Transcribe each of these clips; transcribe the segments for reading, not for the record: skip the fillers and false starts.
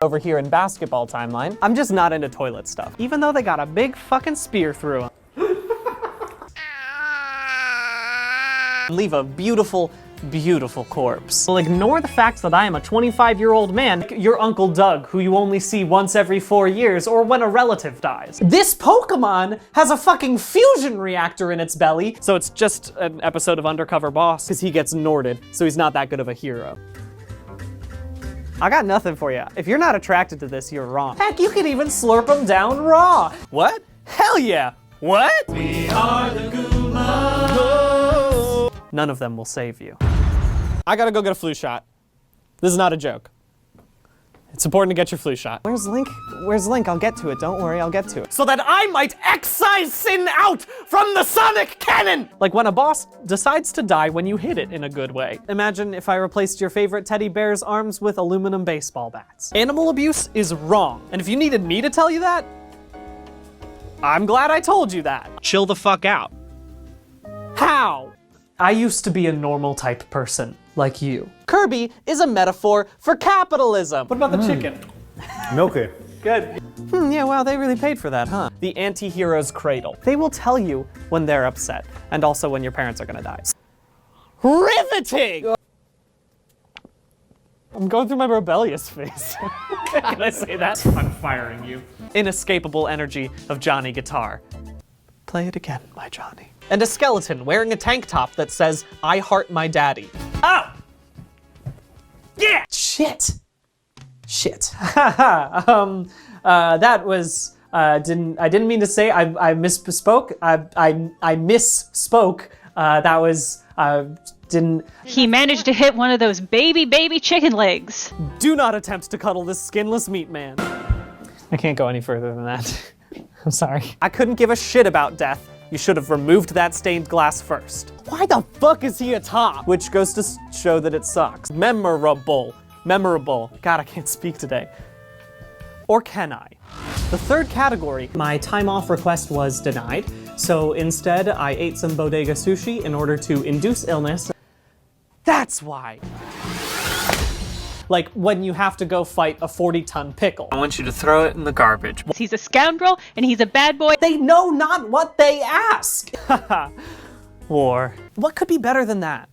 over here in basketball timeline. I'm just not into toilet stuff, even though they got a big fucking spear through them. Leave a beautiful, beautiful corpse. Well, ignore the fact that I am a 25-year-old man, your Uncle Doug, who you only see once every 4 years, or when a relative dies. This Pokemon has a fucking fusion reactor in its belly, so it's just an episode of Undercover Boss, because he gets Norded, so he's not that good of a hero. I got nothing for you. If you're not attracted to this, you're wrong. Heck, you can even slurp them down raw. What? Hell yeah. What? We are the Goombas. None of them will save you. I gotta go get a flu shot. This is not a joke. It's important to get your flu shot. Where's Link? Where's Link? I'll get to it. Don't worry, I'll get to it. So that I might excise sin out from the Sonic cannon! Like when a boss decides to die when you hit it in a good way. Imagine if I replaced your favorite teddy bear's arms with aluminum baseball bats. Animal abuse is wrong. And if you needed me to tell you that, I'm glad I told you that. Chill the fuck out. How? I used to be a normal type person, like you. Kirby is a metaphor for capitalism. What about the chicken? Milky. Good. Yeah, wow, they really paid for that, huh? The anti-hero's cradle. They will tell you when they're upset, and also when your parents are gonna die. Riveting! I'm going through my rebellious phase. Can I say that? I'm firing you. Inescapable energy of Johnny Guitar. Play it again, my Johnny. And a skeleton wearing a tank top that says, I heart my daddy. Oh! Yeah! Shit. Shit. That was, I didn't mean to say, I misspoke. I misspoke. That was, didn't. He managed to hit one of those baby chicken legs. Do not attempt to cuddle this skinless meat man. I can't go any further than that. I'm sorry. I couldn't give a shit about death. You should have removed that stained glass first. Why the fuck is he atop? Which goes to show that it sucks. Memorable. Memorable. God, I can't speak today. Or can I? The third category, my time off request was denied. So instead, I ate some bodega sushi in order to induce illness. That's why. Like when you have to go fight a 40-ton pickle. I want you to throw it in the garbage. He's a scoundrel and he's a bad boy. They know not what they ask. Haha. War. What could be better than that?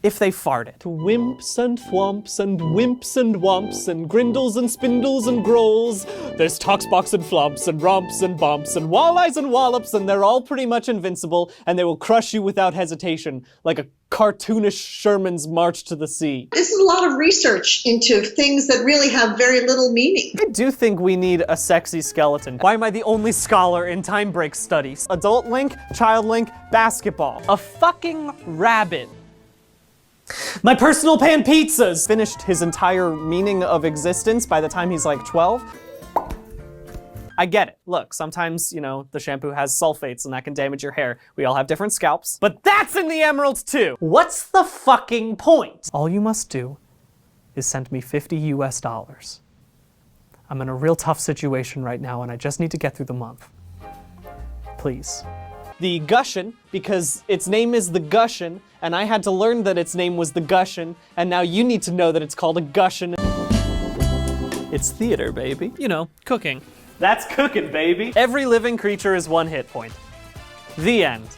If they farted. Wimps and thwomps and wimps and womps and grindles and spindles and grolls. There's toxbox and flumps and romps and bumps and walleyes and wallops, and they're all pretty much invincible, and they will crush you without hesitation, like a cartoonish Sherman's March to the Sea. This is a lot of research into things that really have very little meaning. I do think we need a sexy skeleton. Why am I the only scholar in time break studies? Adult Link, Child Link, basketball. A fucking rabbit. My personal pan pizzas! Finished his entire meaning of existence by the time he's like 12. I get it. Look, sometimes, you know, the shampoo has sulfates and that can damage your hair. We all have different scalps. But that's in the emeralds too! What's the fucking point? All you must do is send me $50 US. I'm in a real tough situation right now and I just need to get through the month. Please. The Gushin, because its name is the Gushin, and I had to learn that its name was the Gushin, and now you need to know that it's called a Gushin. It's theater, baby. You know, cooking. That's cooking, baby. Every living creature is one hit point. The end.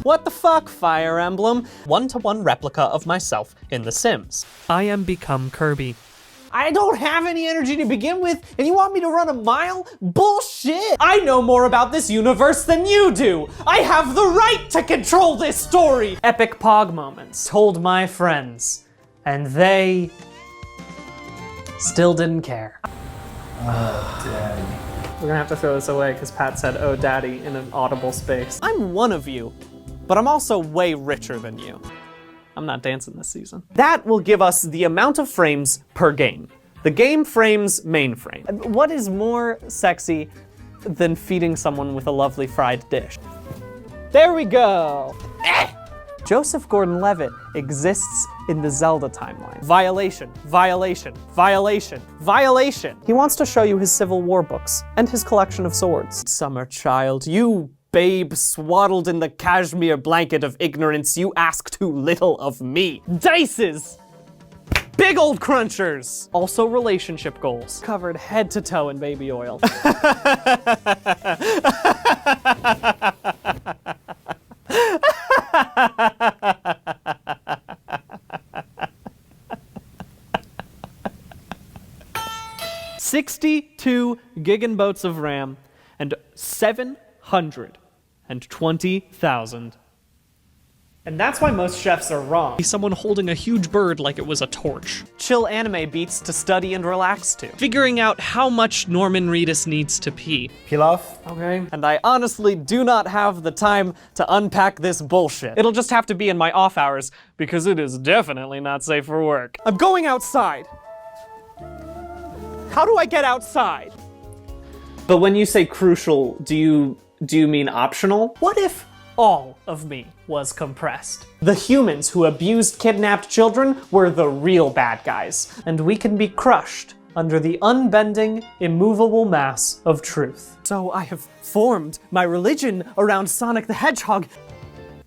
What the fuck, Fire Emblem? One-to-one replica of myself in The Sims. I am become Kirby. I don't have any energy to begin with, and you want me to run a mile? Bullshit! I know more about this universe than you do! I have the right to control this story! Epic Pog moments. Told my friends, and they still didn't care. Oh, daddy. We're gonna have to throw this away because Pat said, oh, daddy, in an audible space. I'm one of you, but I'm also way richer than you. I'm not dancing this season. That will give us the amount of frames per game. The game frames mainframe. What is more sexy than feeding someone with a lovely fried dish? There we go. Joseph Gordon-Levitt exists in the Zelda timeline. Violation, violation, violation, violation. He wants to show you his Civil War books and his collection of swords. Summer child, you babe swaddled in the cashmere blanket of ignorance, you ask too little of me. Dices! Big old crunchers! Also relationship goals. Covered head to toe in baby oil. 62 gigaboats of RAM and 720,000. And that's why most chefs are wrong. Someone holding a huge bird like it was a torch. Chill anime beats to study and relax to. Figuring out how much Norman Reedus needs to pee. Pilaf. Okay. And I honestly do not have the time to unpack this bullshit. It'll just have to be in my off hours, because it is definitely not safe for work. I'm going outside. How do I get outside? But when you say crucial, do you mean optional? What if all of me was compressed? The humans who abused kidnapped children were the real bad guys, and we can be crushed under the unbending, immovable mass of truth. So I have formed my religion around Sonic the Hedgehog.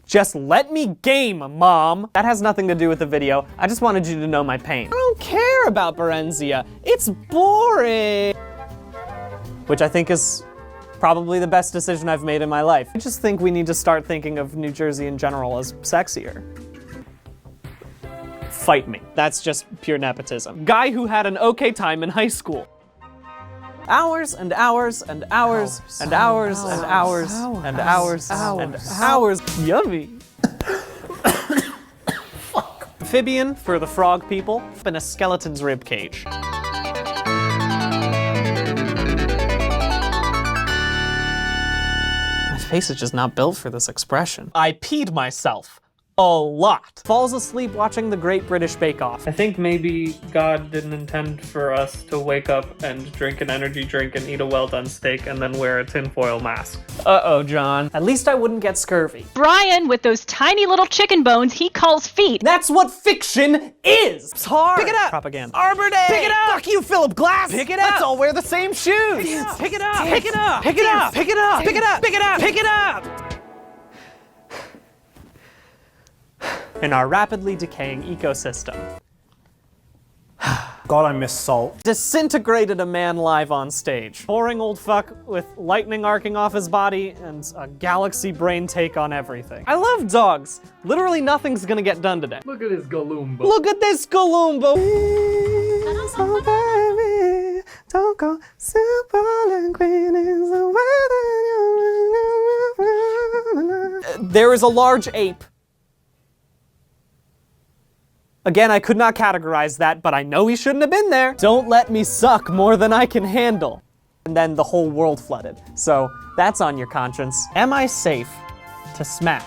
Just let me game, Mom. That has nothing to do with the video. I just wanted you to know my pain. I don't care about Berenzia. It's boring. Which I think is probably the best decision I've made in my life. I just think we need to start thinking of New Jersey in general as sexier. Fight me. That's just pure nepotism. Guy who had an okay time in high school. Hours and hours and hours and hours and hours and hours and hours. Yummy. Fuck. Amphibian for the frog people in a skeleton's rib cage. My face is just not built for this expression. I peed myself. A lot. Falls asleep watching the Great British Bake Off. I think maybe God didn't intend for us to wake up and drink an energy drink and eat a well-done steak and then wear a tinfoil mask. Uh-oh, John. At least I wouldn't get scurvy. Brian, with those tiny little chicken bones he calls feet. That's what fiction is! It's hard! Pick it up! Propaganda. Arbor Day! Pick it up! Fuck you, Philip Glass! Pick it up! Let's all wear the same shoes! Pick it up! Pick it up! Pick it up! Pick it up! Pick it up! Pick it up! Pick it up! Pick it up! In our rapidly decaying ecosystem. God, I miss salt. Disintegrated a man live on stage. Boring old fuck with lightning arcing off his body and a galaxy brain take on everything. I love dogs. Literally nothing's gonna get done today. Look at this Galumba. Look at this Galumba. So baby, don't go simple and green is the way. There is a large ape. Again, I could not categorize that, but I know he shouldn't have been there. Don't let me suck more than I can handle. And then the whole world flooded. So that's on your conscience. Am I safe to smash?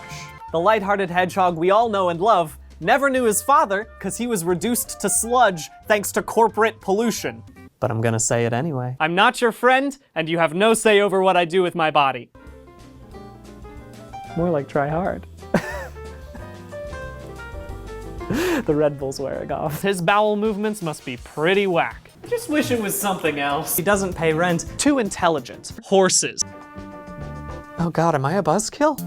The lighthearted hedgehog we all know and love never knew his father because he was reduced to sludge thanks to corporate pollution. But I'm gonna say it anyway. I'm not your friend, and you have no say over what I do with my body. More like try hard. The Red Bull's wearing off. His bowel movements must be pretty whack. I just wish it was something else. He doesn't pay rent. Too intelligent. Horses. Oh God, am I a buzzkill?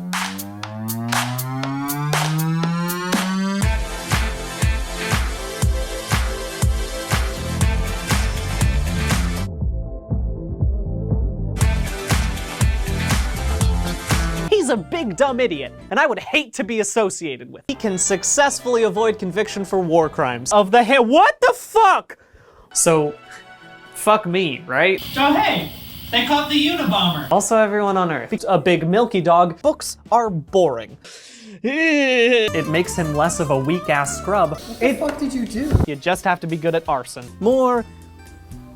He's a big dumb idiot, and I would hate to be associated with. He can successfully avoid conviction for war crimes. What the fuck? So, fuck me, right? Oh hey, they caught the Unabomber. Also everyone on Earth. A big milky dog. Books are boring. It makes him less of a weak-ass scrub. What the fuck did you do? You just have to be good at arson. More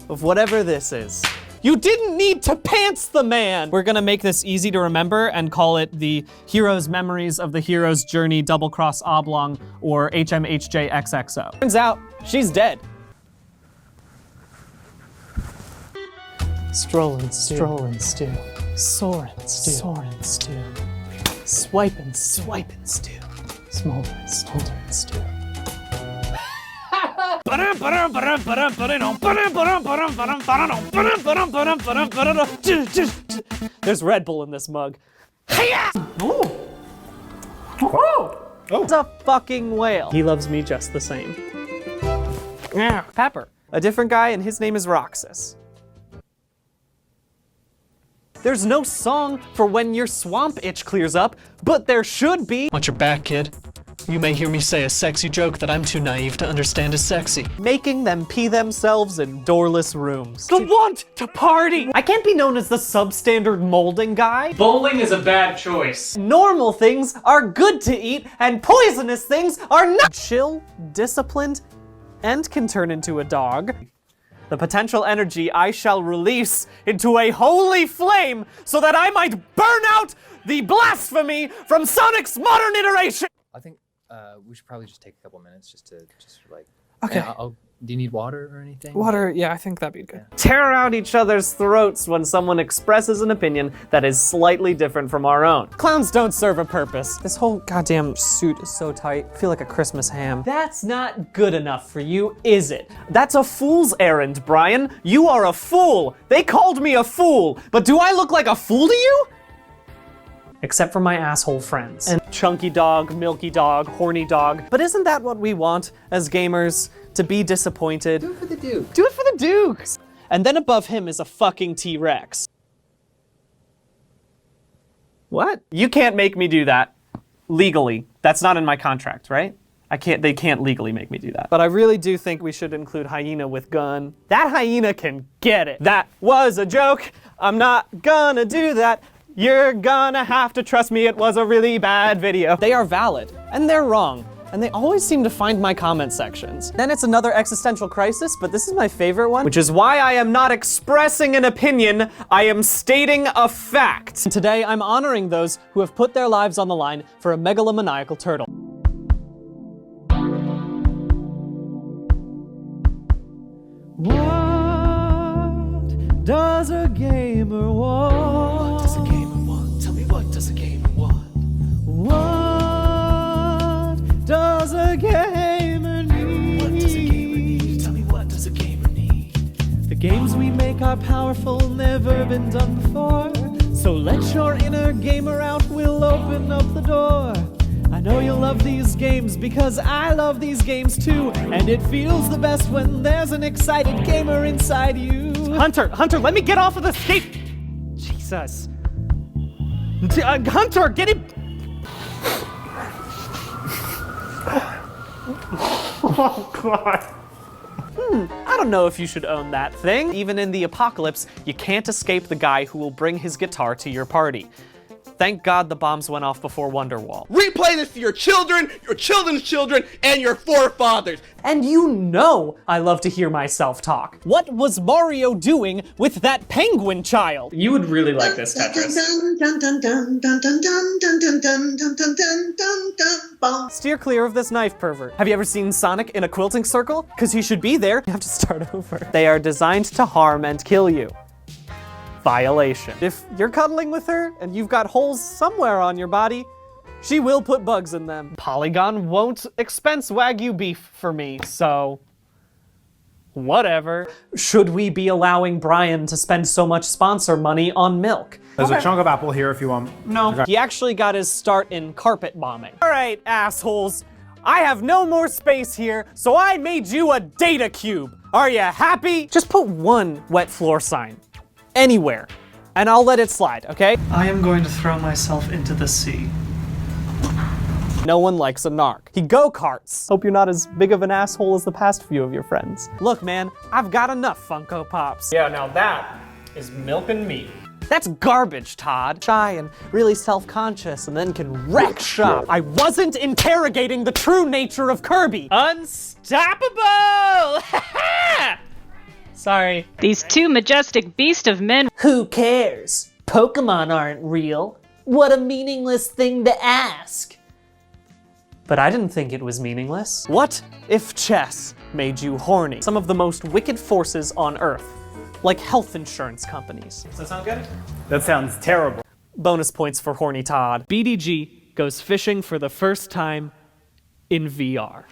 of whatever this is. You didn't need to pants the man! We're gonna make this easy to remember and call it the Hero's Memories of the Hero's Journey Double Cross Oblong or HMHJXXO. Turns out, she's dead. Strolling stew, soaring stew, swiping stew, smoldering stew. There's Red Bull in this mug. It's a fucking whale. He loves me just the same. Yeah, Pepper. A different guy, and his name is Roxas. There's no song for when your swamp itch clears up, but there should be. Watch your back, kid. You may hear me say a sexy joke that I'm too naive to understand is sexy. Making them pee themselves in doorless rooms. The want to party! I can't be known as the substandard molding guy. Bowling is a bad choice. Normal things are good to eat, and poisonous things are not. Chill, disciplined, and can turn into a dog. The potential energy I shall release into a holy flame so that I might burn out the blasphemy from Sonic's modern iteration! I think we should probably just take a couple minutes just like. Okay. Do you need water or anything? Water, yeah, I think that'd be good. Tear out each other's throats when someone expresses an opinion that is slightly different from our own. Clowns don't serve a purpose. This whole goddamn suit is so tight. I feel like a Christmas ham. That's not good enough for you, is it? That's a fool's errand, Brian. You are a fool. They called me a fool, but do I look like a fool to you? Except for my asshole friends. And chunky dog, milky dog, horny dog. But isn't that what we want as gamers? To be disappointed. Do it for the Duke. Do it for the Dukes! And then above him is a fucking T-Rex. What? You can't make me do that. Legally. That's not in my contract, right? They can't legally make me do that. But I really do think we should include hyena with gun. That hyena can get it. That was a joke. I'm not gonna do that. You're gonna have to trust me, it was a really bad video. They are valid, and they're wrong. And they always seem to find my comment sections. Then it's another existential crisis, but this is my favorite one, which is why I am not expressing an opinion, I am stating a fact. And today, I'm honoring those who have put their lives on the line for a megalomaniacal turtle. What does a gamer want? What does a gamer want? Tell me, what does a gamer want? What does a gamer need? What does a gamer need? Tell me, what does a gamer need? The games we make are powerful, never been done before. So let your inner gamer out, we'll open up the door. I know you'll love these games because I love these games too. And it feels the best when there's an excited gamer inside you. Hunter, let me get off of the skate. Jesus. Hunter, get it. Oh, God. I don't know if you should own that thing. Even in the apocalypse, you can't escape the guy who will bring his guitar to your party. Thank God the bombs went off before Wonderwall. Replay this to your children, your children's children, and your forefathers. And you know I love to hear myself talk. What was Mario doing with that penguin child? You would really like this Tetris. Steer clear of this knife, pervert. Have you ever seen Sonic in a quilting circle? Because he should be there. You have to start over. They are designed to harm and kill you. Violation. If you're cuddling with her and you've got holes somewhere on your body, she will put bugs in them. Polygon won't expense Wagyu beef for me, so whatever. Should we be allowing Brian to spend so much sponsor money on milk? There's a chunk of apple here if you want. No. He actually got his start in carpet bombing. All right, assholes. I have no more space here, so I made you a data cube. Are you happy? Just put one wet floor sign. Anywhere, and I'll let it slide, okay? I am going to throw myself into the sea. No one likes a narc. He go-karts. Hope you're not as big of an asshole as the past few of your friends. Look, man, I've got enough Funko Pops. Yeah, now that is milk and meat. That's garbage, Todd. Shy and really self-conscious and then can wreck shop. I wasn't interrogating the true nature of Kirby. Unstoppable! Sorry. These two majestic beasts of men. Who cares? Pokemon aren't real. What a meaningless thing to ask. But I didn't think it was meaningless. What if chess made you horny? Some of the most wicked forces on Earth, like health insurance companies. Does that sound good? That sounds terrible. Bonus points for horny Todd. BDG goes fishing for the first time in VR.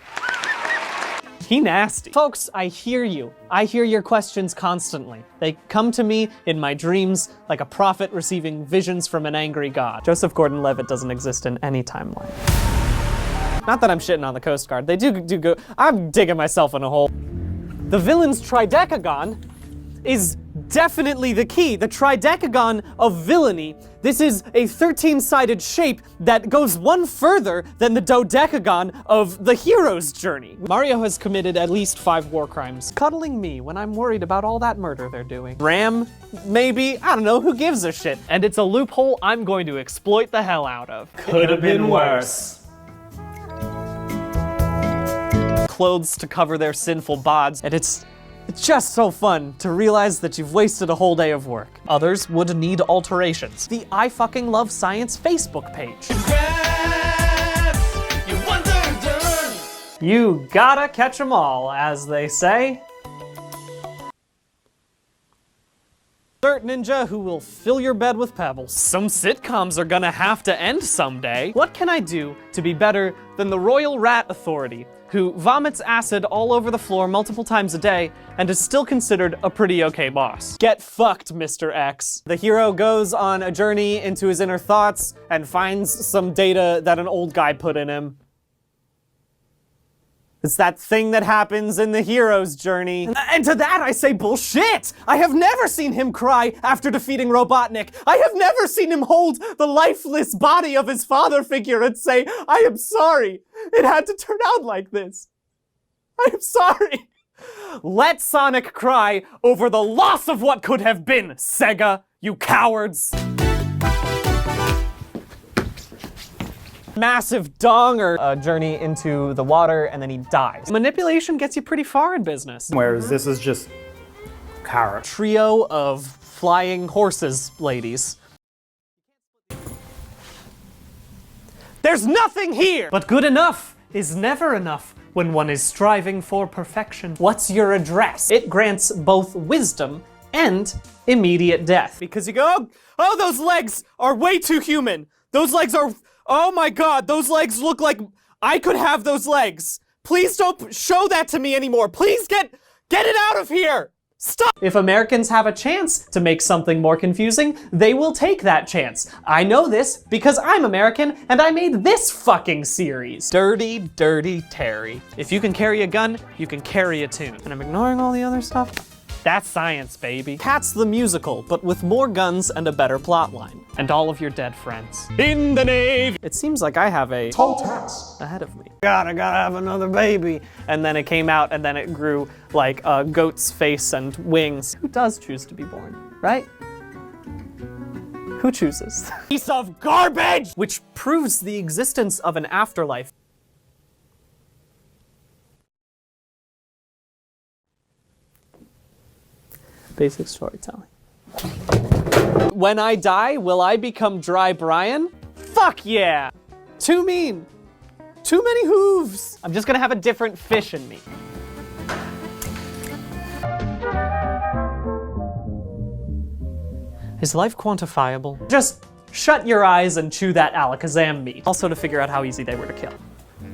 He nasty. Folks, I hear you. I hear your questions constantly. They come to me in my dreams like a prophet receiving visions from an angry god. Joseph Gordon-Levitt doesn't exist in any timeline. Not that I'm shitting on the Coast Guard. They do go. I'm digging myself in a hole. The villain's tridecagon is definitely the key. The tridecagon of villainy. This is a 13-sided shape that goes one further than the dodecagon of the hero's journey. Mario has committed at least 5 war crimes. Cuddling me when I'm worried about all that murder they're doing. Ram, maybe? I don't know, who gives a shit? And it's a loophole I'm going to exploit the hell out of. Could have been worse. Clothes to cover their sinful bods, and it's just so fun to realize that you've wasted a whole day of work. Others would need alterations. The I Fucking Love Science Facebook page. You gotta catch 'em all, as they say. Dirt ninja who will fill your bed with pebbles. Some sitcoms are gonna have to end someday. What can I do to be better than the Royal Rat Authority, who vomits acid all over the floor multiple times a day and is still considered a pretty okay boss? Get fucked, Mr. X. The hero goes on a journey into his inner thoughts and finds some data that an old guy put in him. It's that thing that happens in the hero's journey. And to that I say bullshit! I have never seen him cry after defeating Robotnik. I have never seen him hold the lifeless body of his father figure and say, I am sorry. It had to turn out like this. I am sorry. Let Sonic cry over the loss of what could have been, Sega, you cowards. Massive dong or a journey into the water and then he dies. Manipulation gets you pretty far in business. Whereas this is just carrot. Trio of flying horses, ladies. There's nothing here! But good enough is never enough when one is striving for perfection. What's your address? It grants both wisdom and immediate death. Because you go, oh, those legs are way too human. Those legs are, oh my god, those legs look like I could have those legs. Please don't show that to me anymore. Please get it out of here. Stop! If Americans have a chance to make something more confusing, they will take that chance. I know this because I'm American and I made this fucking series. Dirty, dirty Terry. If you can carry a gun, you can carry a tune. And I'm ignoring all the other stuff. That's science, baby. Cats the musical, but with more guns and a better plotline. And all of your dead friends. In the Navy! It seems like I have a tall task ahead of me. I gotta have another baby. And then it came out and then it grew like a goat's face and wings. Who does choose to be born, right? Who chooses? Piece of garbage! Which proves the existence of an afterlife. Basic storytelling. When I die, will I become Dry Brian? Fuck yeah! Too mean. Too many hooves. I'm just gonna have a different fish in me. Is life quantifiable? Just shut your eyes and chew that Alakazam meat. Also to figure out how easy they were to kill.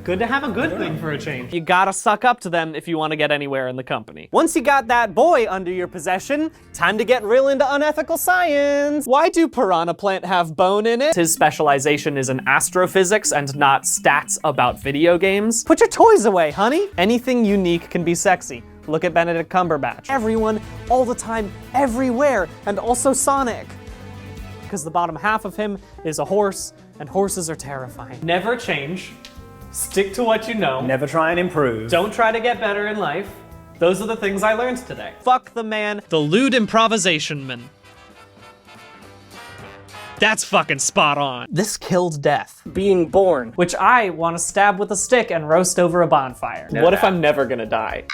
Good to have a good thing for a change. You gotta suck up to them if you want to get anywhere in the company. Once you got that boy under your possession, time to get real into unethical science. Why do piranha plant have bone in it? His specialization is in astrophysics and not stats about video games. Put your toys away, honey. Anything unique can be sexy. Look at Benedict Cumberbatch. Everyone, all the time, everywhere, and also Sonic. Because the bottom half of him is a horse, and horses are terrifying. Never change. Stick to what you know. Never try and improve. Don't try to get better in life. Those are the things I learned today. Fuck the man. The lewd improvisation man. That's fucking spot on. This killed death. Being born. Which I want to stab with a stick and roast over a bonfire. What if I'm never gonna die?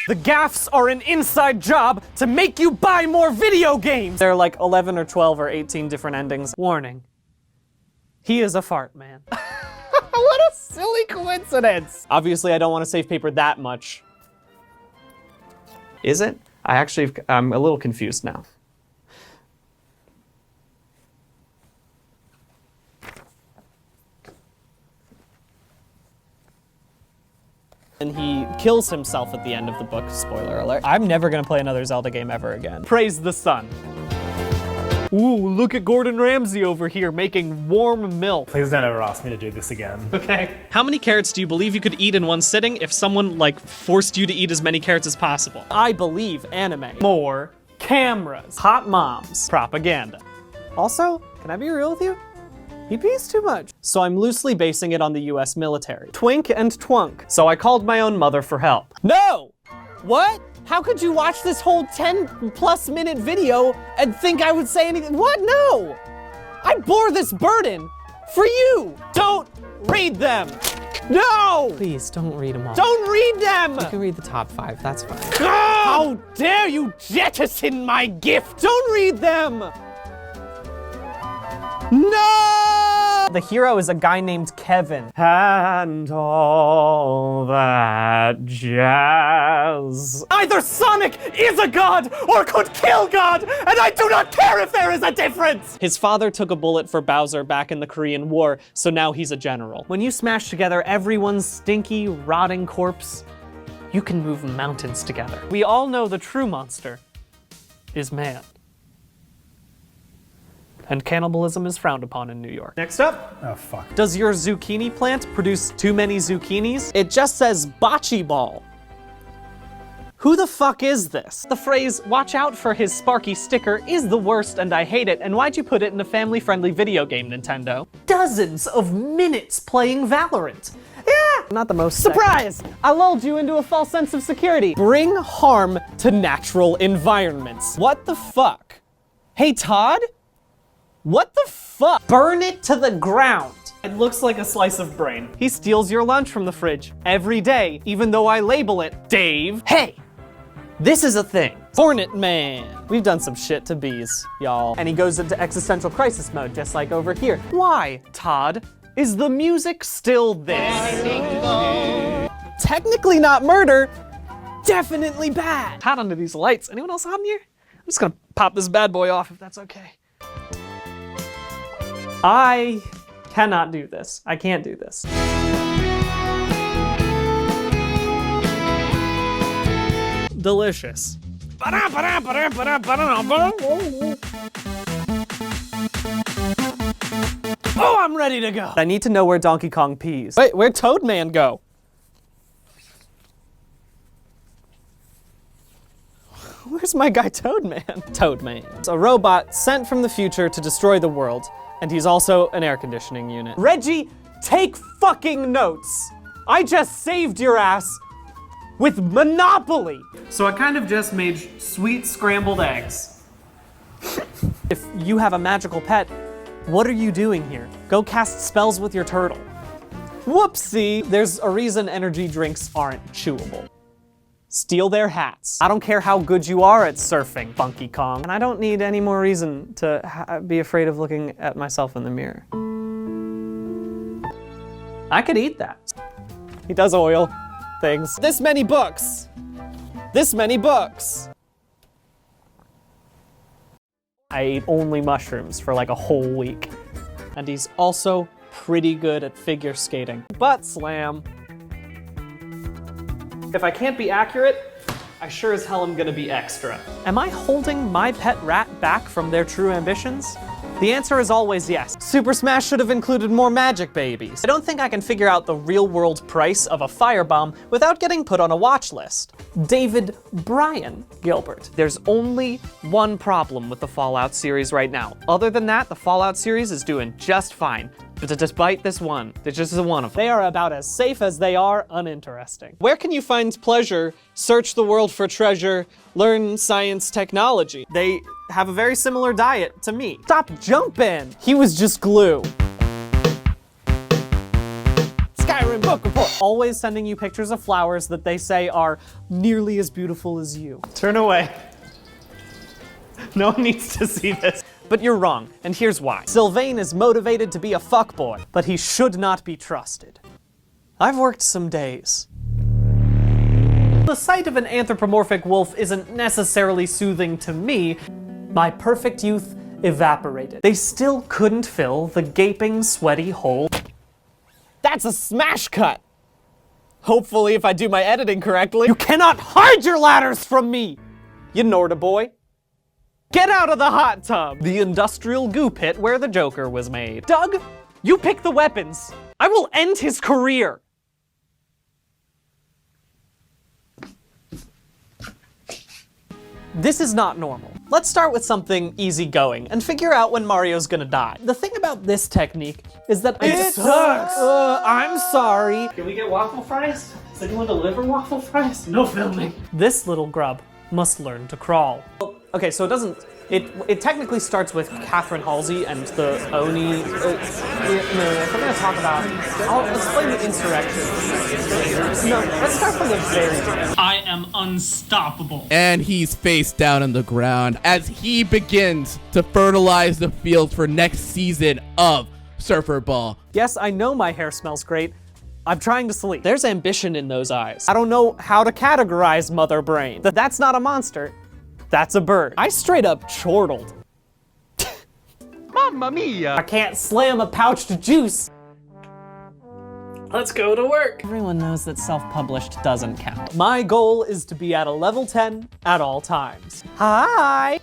The gaffes are an inside job to make you buy more video games! There are like 11 or 12 or 18 different endings. Warning. He is a fart man. What a silly coincidence! Obviously, I don't want to save paper that much. Is it? I'm a little confused now. And he kills himself at the end of the book, spoiler alert. I'm never gonna play another Zelda game ever again. Praise the sun. Ooh, look at Gordon Ramsay over here making warm milk. Please don't ever ask me to do this again. Okay. How many carrots do you believe you could eat in one sitting if someone, like, forced you to eat as many carrots as possible? I believe anime. More cameras. Hot moms. Propaganda. Also, can I be real with you? He pees too much. So I'm loosely basing it on the US military. Twink and twunk. So I called my own mother for help. No! What? How could you watch this whole 10+ minute video and think I would say anything? What? No! I bore this burden for you! Don't read them! No! Please, don't read them all. Don't read them! You can read the top 5, that's fine. How dare you jettison my gift! Don't read them! No! The hero is a guy named Kevin. And all that jazz. Either Sonic is a god or could kill God, and I do not care if there is a difference! His father took a bullet for Bowser back in the Korean War, so now he's a general. When you smash together everyone's stinky, rotting corpse, you can move mountains together. We all know the true monster is man. And cannibalism is frowned upon in New York. Next up. Oh, fuck. Does your zucchini plant produce too many zucchinis? It just says bocce ball. Who the fuck is this? The phrase, watch out for his Sparky sticker, is the worst and I hate it, and why'd you put it in a family-friendly video game, Nintendo? Dozens of minutes playing Valorant. Yeah! Not the most surprise! I lulled you into a false sense of security. Bring harm to natural environments. What the fuck? Hey, Todd? What the fuck? Burn it to the ground. It looks like a slice of brain. He steals your lunch from the fridge every day, even though I label it Dave. Hey, this is a thing. Hornet Man. We've done some shit to bees, y'all. And he goes into existential crisis mode, just like over here. Why, Todd, is the music still this? Technically not murder, definitely bad. Hot under these lights. Anyone else hot in here? I'm just gonna pop this bad boy off if that's okay. I cannot do this. I can't do this. Delicious. Oh, I'm ready to go. I need to know where Donkey Kong pees. Wait, where'd Toad Man go? Where's my guy Toad Man? Toad Man. It's a robot sent from the future to destroy the world. And he's also an air conditioning unit. Reggie, take fucking notes. I just saved your ass with Monopoly. So I kind of just made sweet scrambled eggs. If you have a magical pet, what are you doing here? Go cast spells with your turtle. Whoopsie, there's a reason energy drinks aren't chewable. Steal their hats. I don't care how good you are at surfing, Funky Kong. And I don't need any more reason to be afraid of looking at myself in the mirror. I could eat that. He does oil things. This many books. This many books. I ate only mushrooms for like a whole week. And he's also pretty good at figure skating. Butt slam. If I can't be accurate, I sure as hell am gonna be extra. Am I holding my pet rat back from their true ambitions? The answer is always yes. Super Smash should have included more magic babies. I don't think I can figure out the real-world price of a firebomb without getting put on a watch list. David Brian Gilbert. There's only one problem with the Fallout series right now. Other than that, the Fallout series is doing just fine. But despite this one, there's just one of them. They are about as safe as they are uninteresting. Where can you find pleasure, search the world for treasure, learn science technology? They have a very similar diet to me. Stop jumping! He was just glue. Skyrim book report. Always sending you pictures of flowers that they say are nearly as beautiful as you. Turn away. No one needs to see this. But you're wrong, and here's why. Sylvain is motivated to be a fuckboy, but he should not be trusted. I've worked some days. The sight of an anthropomorphic wolf isn't necessarily soothing to me. My perfect youth evaporated. They still couldn't fill the gaping, sweaty hole. That's a smash cut! Hopefully, if I do my editing correctly. You cannot hide your ladders from me! You Norda boy. Get out of the hot tub! The industrial goo pit where the Joker was made. Doug, you pick the weapons. I will end his career. This is not normal. Let's start with something easygoing and figure out when Mario's gonna die. The thing about this technique is that it sucks. I'm sorry. Can we get waffle fries? Does anyone deliver waffle fries? No filming. This little grub must learn to crawl. Okay, so it technically starts with Catherine Halsey and the Oni. If we're gonna talk about, I'll explain the insurrection. No, let's start from the very beginning. I am unstoppable. And he's face down on the ground as he begins to fertilize the field for next season of Surfer Ball. Yes, I know my hair smells great. I'm trying to sleep. There's ambition in those eyes. I don't know how to categorize Mother Brain. That's not a monster. That's a bird. I straight up chortled. Mamma mia! I can't slam a pouched juice. Let's go to work. Everyone knows that self-published doesn't count. My goal is to be at a level 10 at all times. Hi!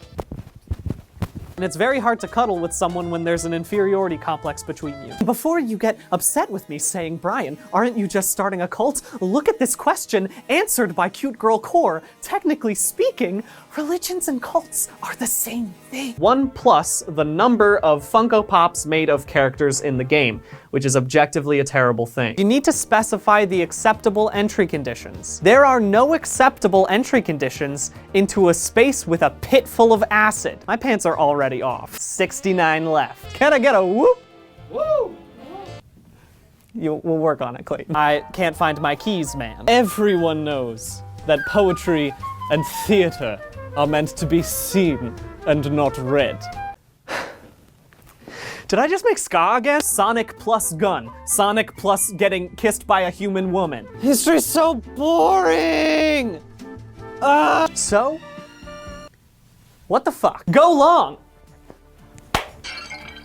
And it's very hard to cuddle with someone when there's an inferiority complex between you. Before you get upset with me saying, Brian, aren't you just starting a cult? Look at this question answered by Cute Girl Core. Technically speaking, religions and cults are the same thing. 1 plus the number of Funko Pops made of characters in the game, which is objectively a terrible thing. You need to specify the acceptable entry conditions. There are no acceptable entry conditions into a space with a pit full of acid. My pants are already off. 69 left. Can I get a whoop? Woo! We'll work on it, Clayton. I can't find my keys, man. Everyone knows that poetry and theater are meant to be seen and not read. Did I just make ska again? Sonic plus gun. Sonic plus getting kissed by a human woman. History's so boring! So? What the fuck? Go long!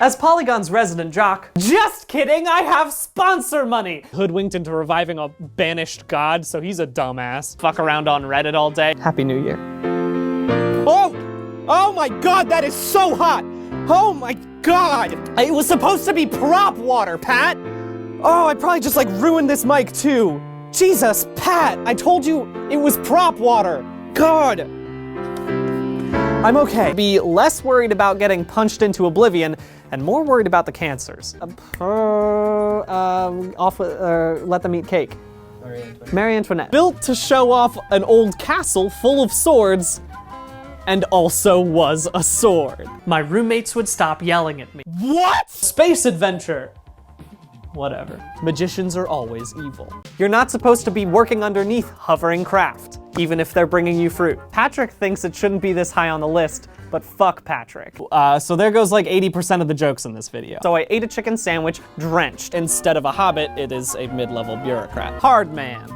As Polygon's resident jock, just kidding, I have sponsor money! Hoodwinked into reviving a banished god, so he's a dumbass. Fuck around on Reddit all day. Happy New Year. Oh! Oh my god, that is so hot! Oh my god! It was supposed to be prop water, Pat! Oh, I probably just like ruined this mic too. Jesus, Pat, I told you it was prop water. God! I'm okay. Be less worried about getting punched into oblivion and more worried about the cancers. Let them eat cake. Marie Antoinette. Built to show off an old castle full of swords, and also was a sword. My roommates would stop yelling at me. What? Space adventure. Whatever. Magicians are always evil. You're not supposed to be working underneath hovering craft, even if they're bringing you fruit. Patrick thinks it shouldn't be this high on the list, but fuck Patrick. So there goes like 80% of the jokes in this video. So I ate a chicken sandwich drenched. Instead of a hobbit, it is a mid-level bureaucrat. Hard man.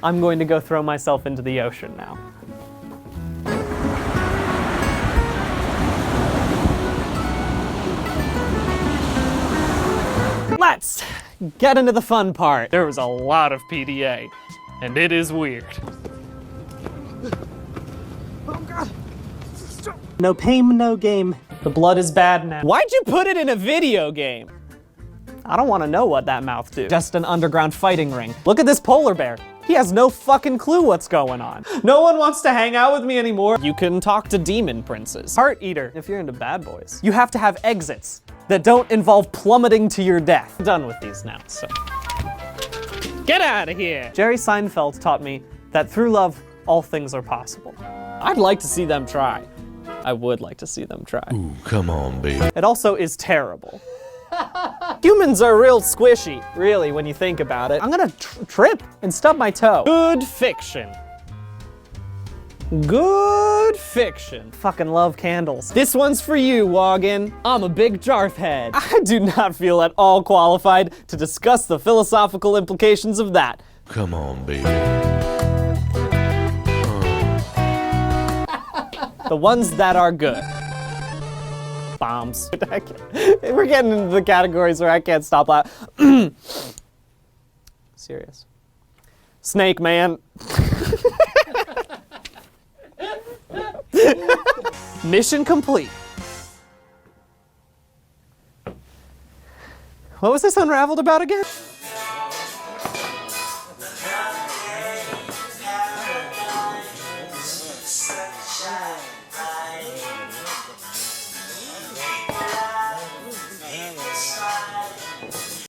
I'm going to go throw myself into the ocean now. Let's get into the fun part. There was a lot of PDA, and it is weird. Oh God. Stop. No pain, no game. The blood is bad now. Why'd you put it in a video game? I don't want to know what that mouth do. Just an underground fighting ring. Look at this polar bear. He has no fucking clue what's going on. No one wants to hang out with me anymore. You can talk to demon princes. Heart eater, if you're into bad boys. You have to have exits that don't involve plummeting to your death. I'm done with these now, so. Get out of here. Jerry Seinfeld taught me that through love, all things are possible. I'd like to see them try. I would like to see them try. Ooh, come on, baby. It also is terrible. Humans are real squishy, really, when you think about it. I'm gonna trip and stub my toe. Good fiction. Good fiction. Fucking love candles. This one's for you, Woggin. I'm a big Jarth head. I do not feel at all qualified to discuss the philosophical implications of that. Come on, baby. The ones that are good. bombs. We're getting into the categories where I can't stop laughing. Serious. Snake man. Mission complete. What was this Unraveled about again?